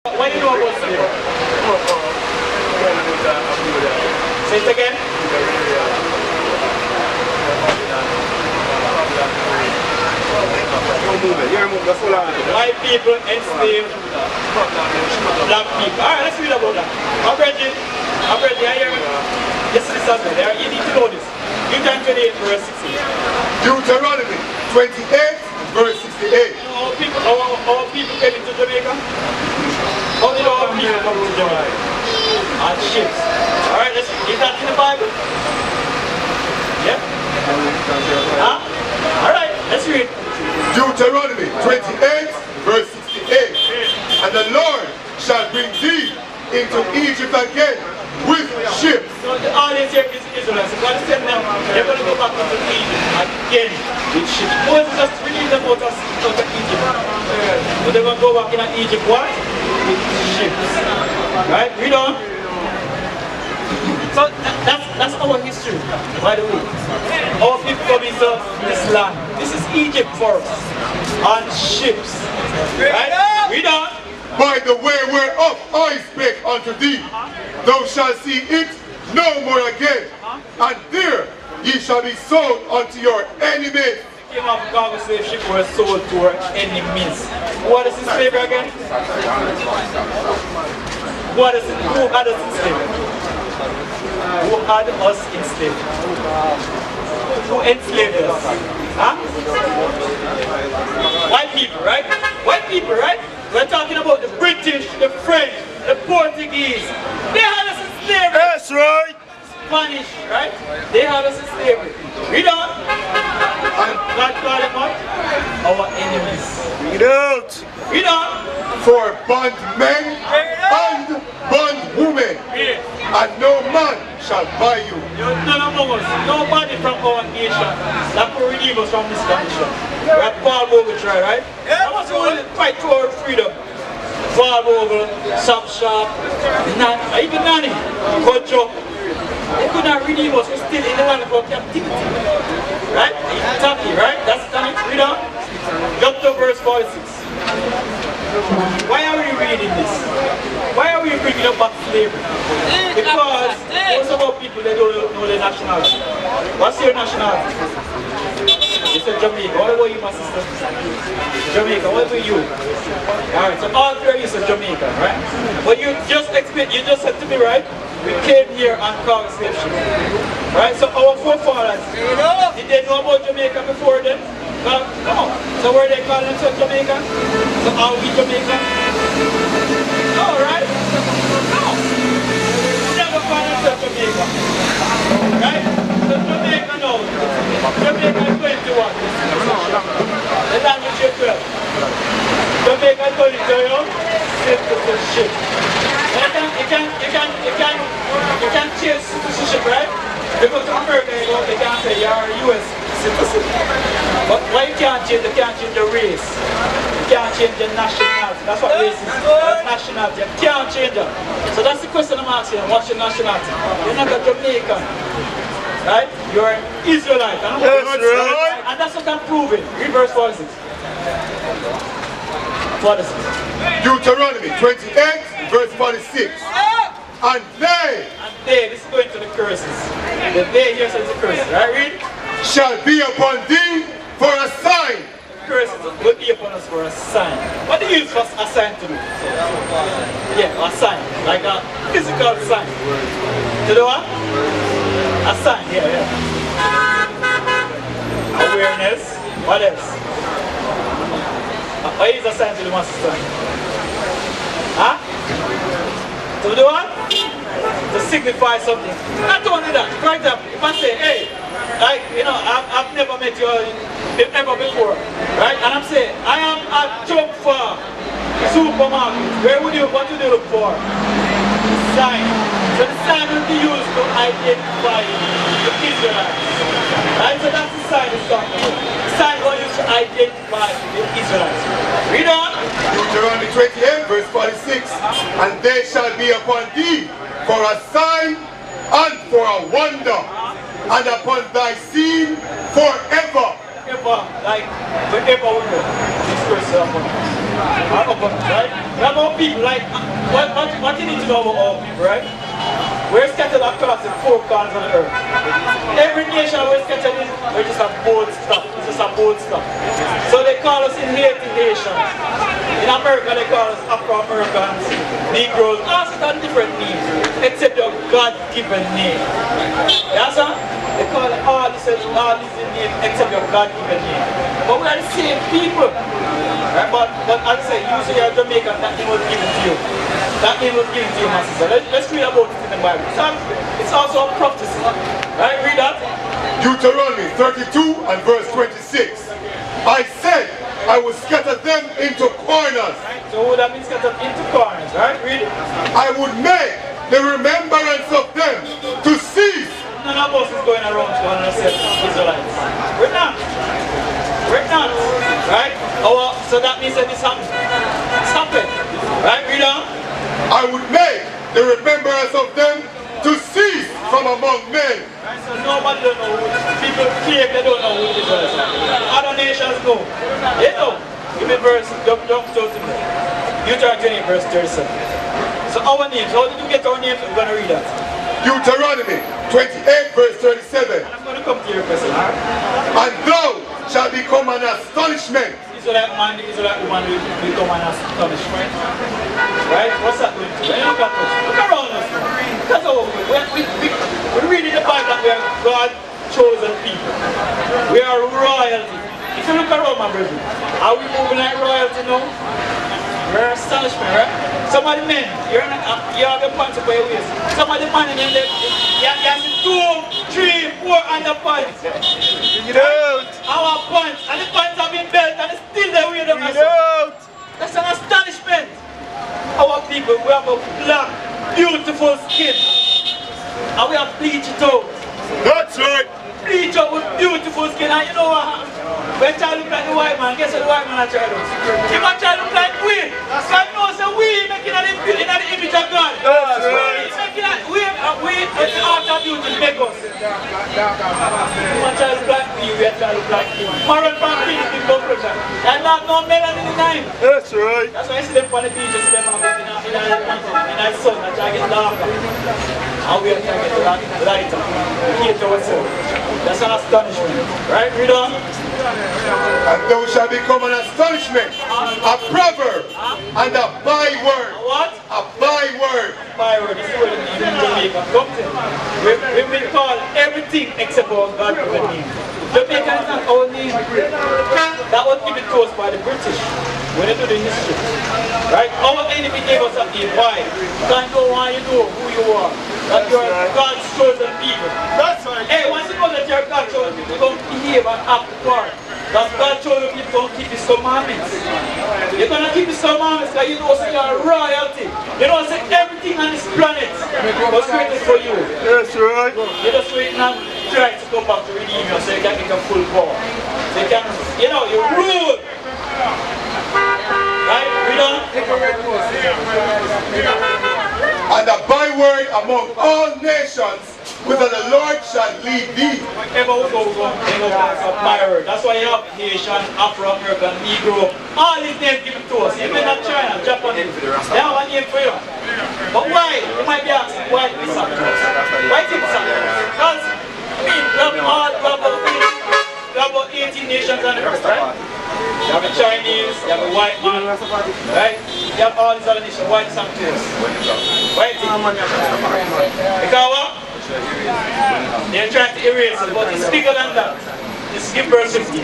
What do you know about slavery? Say it again. White people enslaved black people. Alright, let's read about that. I'm ready, I hear me. Yes, this is good. You need to know this. Deuteronomy 28 verse 68. Deuteronomy 28 verse 68. Our people came into Jamaica. How did our people come to Jamaica? On ships. Alright, let's read that in the Bible. Yeah? Huh? Alright, let's read. Deuteronomy 28 verse 68. And the Lord shall bring thee into Egypt again with ships. So the audience here is Israelites. So God is telling them they're going to go back into Egypt again with ships. Moses just released them out of Egypt. But they're going to go back in Egypt what? With ships. Right? Read on. So that's our history, by the way. Our people come into this land. This is Egypt for us. On ships. Right? Read on. By the way whereof I spake unto thee, thou shalt see it no more again, and there ye shall be sold unto your enemies. The king of cargo slave ship were sold to our enemies. What is in slavery again? What is it? Who had us in slavery? Who had us in slavery? Who enslaved us? Huh? White people, right? White people, right? We're talking about the British, the French, the Portuguese. They had us in slavery. That's right. Spanish, right? They had us in slavery. Read on. And God called them what? Our enemies. Read out. Read on. For bondmen and bondwomen, and no man shall buy you. None among us, nobody from our nation that could redeem us from this condition. We have Paul Bogle try, right? That was the only fight for our freedom. Paul Bogle, Shop, even Nanny, Kocho. They could not redeem us, we're still in the land of our captivity. Right? Turkey, right? That's the time. Read on. Jump to verse 46. Why are we reading this? Why are we bringing up back slavery? Because most of our people, they don't know their nationality. What's your nationality? You said Jamaica. What about you, my sister? Jamaica. What about you? Alright, so all three of you said Jamaica, right? But you just said to me, right? We came here on cargo slave ship. Right? So our forefathers, did they know about Jamaica before then? No. So were they calling themselves Jamaica? So are we Jamaica? No, right? No. We never call themselves Jamaica. Right? So Jamaica now. Jamaica is going to what? The language you 12. Jamaica is going to, you know, citizenship. You can change citizenship, right? Because in America, they can't say you're a US citizen. But why you can't change the race. You can't change the nationality. That's what race is. That's nationality. You can't change that. So that's the question I'm asking. What's your nationality? You're not a Jamaican. Right? You're an Israelite. That's right. And that's what I'm proving. Read verse 46. Deuteronomy 28 verse 46. And they, this is going to the curses. The they here says the curses, right? Read. Shall be upon thee for a sign. Curses will be upon us for a sign. What do you use for a sign to do? Yeah, a sign. Like a physical sign. To do what? A sign, yeah. Awareness. What else? Why is a sign to the master? Huh? To do what? To signify something. Not only that, for example, if I say, hey, like, you know, I've never met you ever before, right? And I'm saying, I am at Chop for supermarket. What do you look for? The sign. So the sign will be used to identify the Israelites. Right? So that's the sign it's talking about. The sign will use to identify the Israelites. Read on. Deuteronomy 28 verse 46. And they shall be upon thee for a sign and for a wonder, and upon thy seed forever. Forever, like forever we go. This verse is upon us. Our opponents, right? We have our people, like, what you need to know about our people, right? We're scattered across the four corners of the earth. Every nation we're scattered in, we're just a bold stuff. It's just a bold stuff. So they call us inhaling nations. In America they call us Afro-Americans, Negroes, all sorts of different names, except your God-given name. You understand? They call it all these names except your God-given name. But we are the same people. Right? But as I say, you say you're Jamaican, that name was given to you. That name was given to you, my sister. Let's read about it in the Bible. It's also a prophecy. Right? Read that. Deuteronomy 32 and verse 26. I said, I will scatter them into corners. So would that mean scattered into corners, right? Read it. I would make the remembrance of them to cease. None of us is going around to ourselves, Israelites. We're not. We're not. Right? So that means that this happened. It's happened. Right? Read on. I would make the remembrance of them to cease from among men. Right? So nobody don't know who. People claim they don't know who the Israelites are. Other nations know. They know. Give me verse, jump to me. Deuteronomy 28 verse 37. So our names, how did you get our names? We're going to read that. Deuteronomy 28 verse 37. And I'm going to come to your question. And thou shalt become an astonishment. Israelite man, the Israelite woman will become an astonishment. Right? What's that going to do? Look at us. Look around us. Because we're reading the Bible that we are God's chosen people. We are royalty. If you look around, my brother, are we moving like royalty now? We're astonishment, right? Some of the men, you have your pants up by your waist. Some of the men in them, you have 2, 3, 4 underpants. Bring it out. Our pants, and the pants have been built and still they wear them. Bring it out. That's an astonishment. Our people, we have a black, beautiful skin. And we have bleach it out. That's right. Bleach out with beautiful skin. And you know what happens? When I look like the white man, guess what the white man try to do? He might try to look like we. God knows that we making an image of God. That's right. He's making that we the art of beauty make us. He might try to look like we are trying to look like him. Moral from peace in conclusion. And not no melanin in time. That's right. That's why I see them on the beach, I see them in the sun, and try to get darker. And we are trying to get lighter. Keep to ourselves. That's an astonishment. Right? Read on. And thou shalt become an astonishment, a proverb, and a byword. What? A byword. Byword. This is where the name of Jamaica comes in. We've been called everything except our God-given name. Jamaica is not our name. That was given to us by the British when they do the history. Right? Our enemy gave us a name. Why? Because you know why you know who you are. That you are God's chosen people. That's right. Hey, once you know that you're God's chosen people, don't behave and act part. That's God's chosen people don't keep His commandments. You're going to keep His commandments because you know so you're royalty. You know so everything on this planet was created for you. That's right. You just wait and try to come back to redeem you so you can get a full power. So you can, you know, you rule. Right? Read on. And a byword among all nations, whither the Lord shall lead thee. Wherever we go, a byword. That's why you have Haitian, Afro-American, Negro, all these names given to us. Even in China, Japanese, they have a name for you. But why? You might be asking, why did this happen to us? Why did this happen to us? Because, I mean, we have about 18 nations on the earth, right? You have the Chinese, you have the white man, right? You have all these other nations, white sanctuaries. White thing. Because what? They're trying to erase it, but it's bigger than that. It's skip verse 15.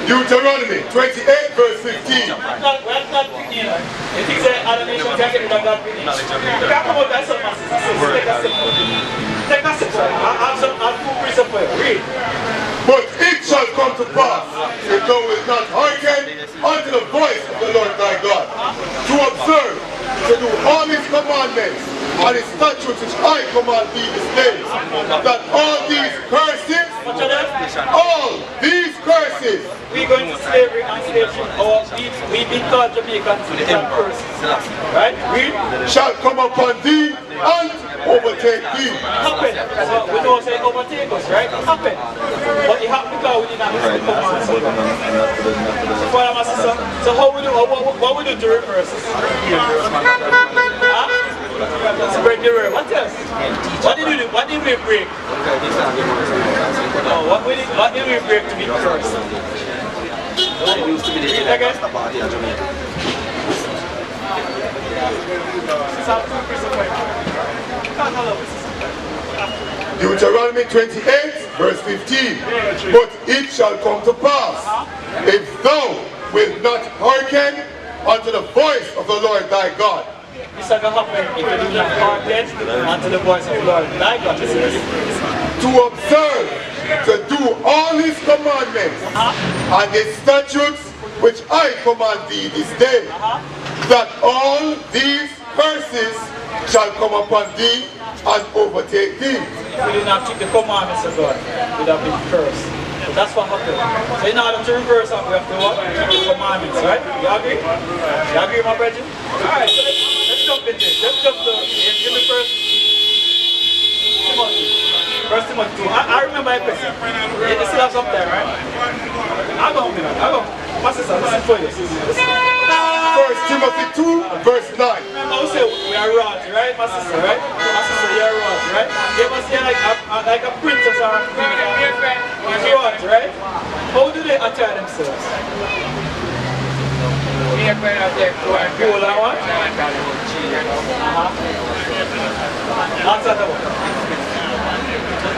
Deuteronomy 28 verse 15. We're not picking it. If you say other nations can't get rid of that picking. You can't come out that some masses. Take a sip. Take a sip. I'll two priests for you. Read. But it shall come to pass, if thou wilt not hearken unto the voice of the Lord thy God, to observe, to do all His commandments, and His statutes which I command thee this day, that all these curses, we're going to slavery and slavery, or we've been called Jamaicans to the curses. Right? Read. shall come upon thee and overtake thee. Happen. So we don't say overtake us, right? Happen. But it happened because we did not listen to commands of God. So Father, my sister, so how we do, what we do to reverse this? Huh? To break the word. What else? What did we do? What did we break? No, what did we break to be cursed? Again? Deuteronomy 28, verse 15. But it shall come to pass, if thou wilt not hearken unto the voice of the Lord thy God. This is going to happen if you do not hearken unto the voice of the Lord thy God. To observe, to do all his commandments and his statutes which I command thee this day, that all these curses shall come upon thee and overtake thee. If we did not keep the commandments of God, we would have been cursed. So that's what happened. So in order to reverse that, we have to what? Keep the commandments, right? You agree? You agree, my brethren? Alright, so let's jump into it. Let's jump to the first Timothy. First Timothy 2. I remember a question. You still have something, right? I'll go. My sister, listen for you. First Timothy 2, verse 9. Remember, I say we are royalty, right? My sister, right? My sister, you are royalty, right? They must say like a princess or a queen. Royalty, right? How do they attire themselves? Gold and what? Answer that one.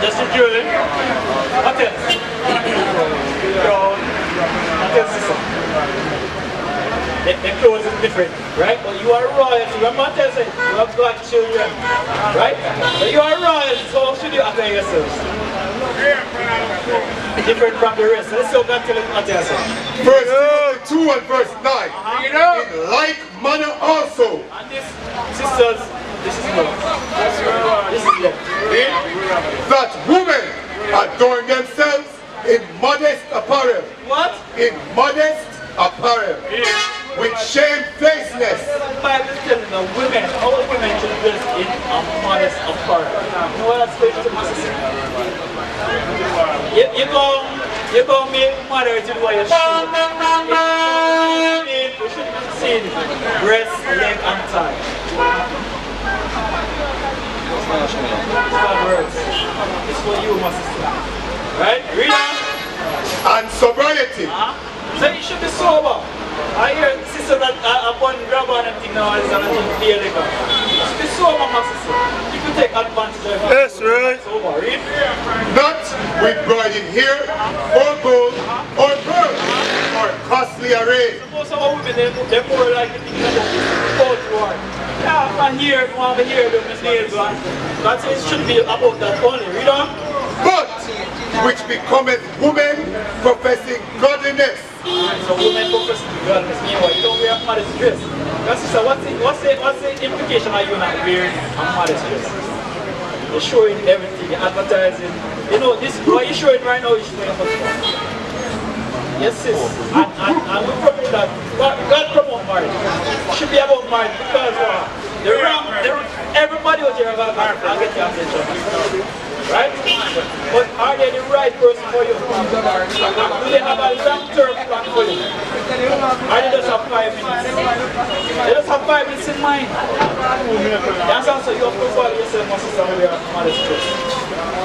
Just securely. What else? Crown. What else, sister? The clothes is different, right? But you are royalty. Remember what I said? You have God's children, right? So you are royalty, so how should you attire yourselves? Different from the rest. Let's go back to the what I said. Verse 2 and verse 9. In like manner also. And this, sisters, this is love. This is love. That women adorn themselves in modest apparel. What? In modest apparel. With shamefacedness. The Bible is telling the women, all women should dress in a modest apparel. You know what that's going to my sister? You go make mother to do what you should. We should see breast, leg, and thigh. It's not words. It's for you, my sister. Right? Read on. And sobriety. So you should be sober. I hear sister that upon grab on and thing now is going to be illegal. You should be sober, my sister. You can take advantage of it. Yes, right. Sober, read. Not with broidered hair, or gold, or pearl, or costly array. Most of our women, they're more like thinking about war. Yeah, my hair, I want my hair, my nails on. That's it should be about that only, read on. But which becometh woman professing godliness. So women professing godliness, meanwhile you don't wear a modest dress. That's so what's the implication of you not wearing a modest dress? You're showing everything, you're advertising. You know, this what you're showing right now is showing a yes, sis. And we promote that. God promote marriage. It should be about marriage because everybody out here I'll get your attention. Right? But are they the right person for you? Do they have a long-term plan for you? Or they just have 5 minutes? They just have 5 minutes in mind. That's also you have to follow yourself, my sister, with your mother's choice.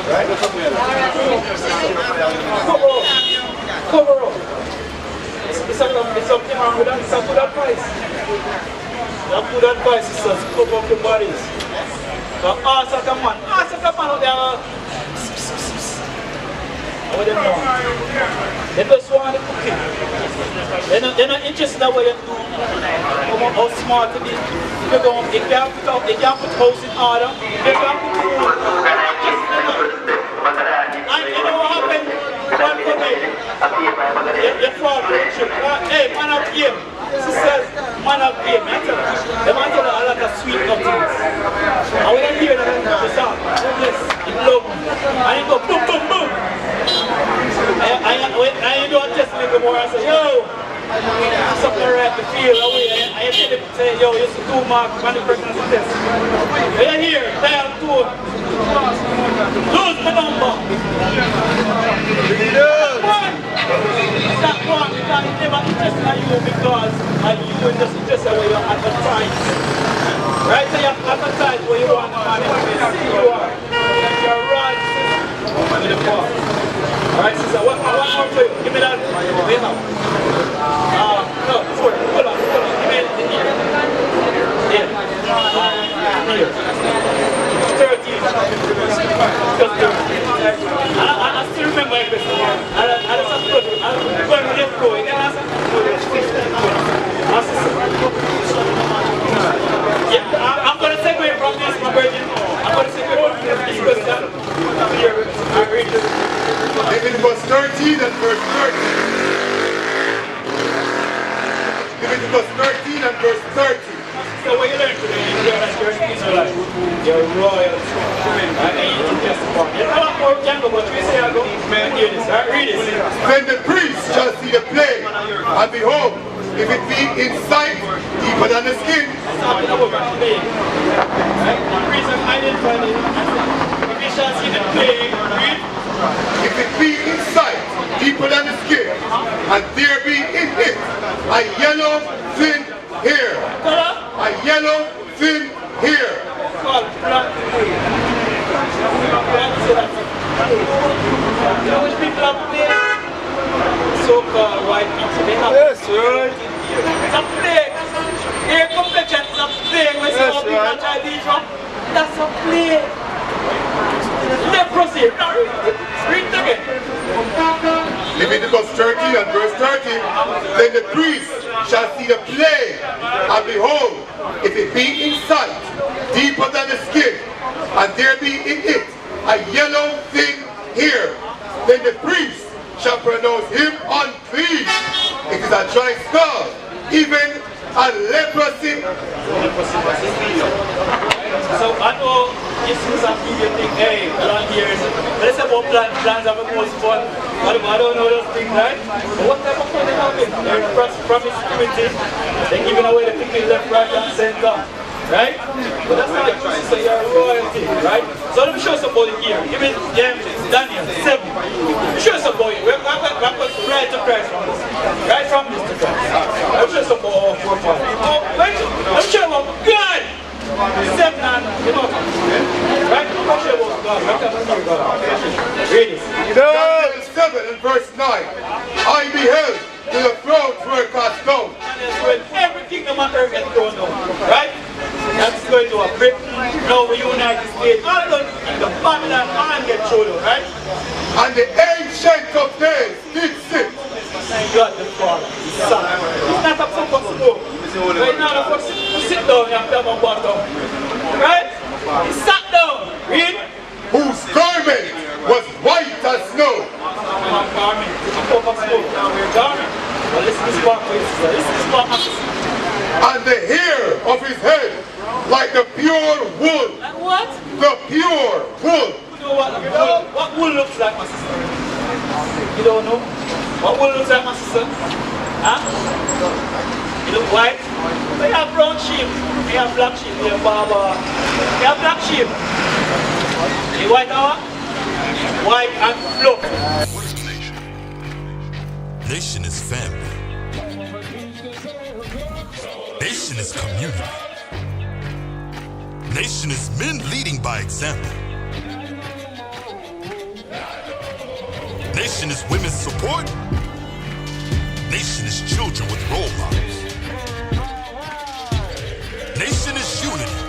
Right? Cover up. It's something wrong with that. It's a good advice. That's good advice, sisters. Cover up your bodies. Ask a man out there. What them know? They just want the cooking. They're not interested in what you do. How smart to be. If you can't put house in order, if you can't put food. And you know what happened? One for me. You fall for the trip. Hey, man of game. Sisters, man of game. They want to tell a lot of sweet nothings. And when you hear the song, yes, it love me. And you go boom, boom, boom. And you don't test me more and say, yo, something right to feel away. And you tell it, say, yo, it's a 2 mark on the pregnancy test. When you hear, dial 2, lose the number. That one, because it never interested you because you just interested where you advertise. Right? So you advertise where you want the man to see you are. You're right, in the car. Alright, sister, one more for you. Give me that. Wait now. No, hold on. Give me the ear. Here. Here. 13. Just 13. I still remember everything. I just have to go. I'm going to let go. You can ask me. Yeah, I'm going to segue from this, my virgin. I'm going to segue from this question. Here, I read it. Leviticus 13 and verse 30. Leviticus 13 and verse 30. So what you learn today, you learn that you're an Israelite. You're royal. I mean, you can testify. There's a lot more younger, but we say I go. Hear this, right? Read this. Then the priest shall see the plague, and behold, if it be in sight, deeper than the skin. It's talking about the plague. Right? The priest has identified it. If you shall see the plague, read. If it be in sight, deeper than the skin, and there be in it a yellow thin hair. A yellow thin hair. It's called black plague. You know which people have plague? So-called white people. They have plague. It's a plague. Hair complexion is a plague. When some people are trying to eat from, that's a plague. Leprosy. Read it again. Leviticus 13 and verse 30. Then the priest shall see the plague, and behold, if it be in sight, deeper than the skin, and there be in it a yellow thin hair, then the priest shall pronounce him unclean. It is a dry skull, even a leprosy. So I know this is a media thing, hey, plan here. Let's say about plans are the most fun. I don't know those things, right? But what type of fun they having? They're promiscuity. They're giving away the people left, right, and center. Right? But that's not like you say you're royalty, right? So let me show some about it here. Give me Daniel 7. Let me show some about it. We're going right to Christ from this. Right from this to Christ. Let me show some about our forefathers. Oh, wait. Let me show about God. 7 and you know. Right? Let me show about God. Right? Let me hear God. Read this. Daniel 7 and verse 9. I beheld till the thrones were cast down. And when every kingdom on earth gets thrown down. Right? That's going to a Britain, now the United States, all those kingdoms, Babylon, all get thrown down, right? And the ancient of days did sit. Thank God the Father. He's not up for smoke. Right now, the first sit down, you have to have a bottom. Right? He sat down. Read. Whose garment was white as snow. Garment. Garment. Well, listen to this part, please. Listen to this part, and the hair of his head like the pure wool. Like what? The pure wool. You know what wool looks like, my sister? You don't know? What wool looks like, my sister? Huh? You look white? They have brown sheep. They have black sheep. They have barber. They have black sheep. The white hour? White and fluff. What is nation? Nation is family. Nation is community. Nation is men leading by example. Nation is women's support. Nation is children with role models. Nation is unity.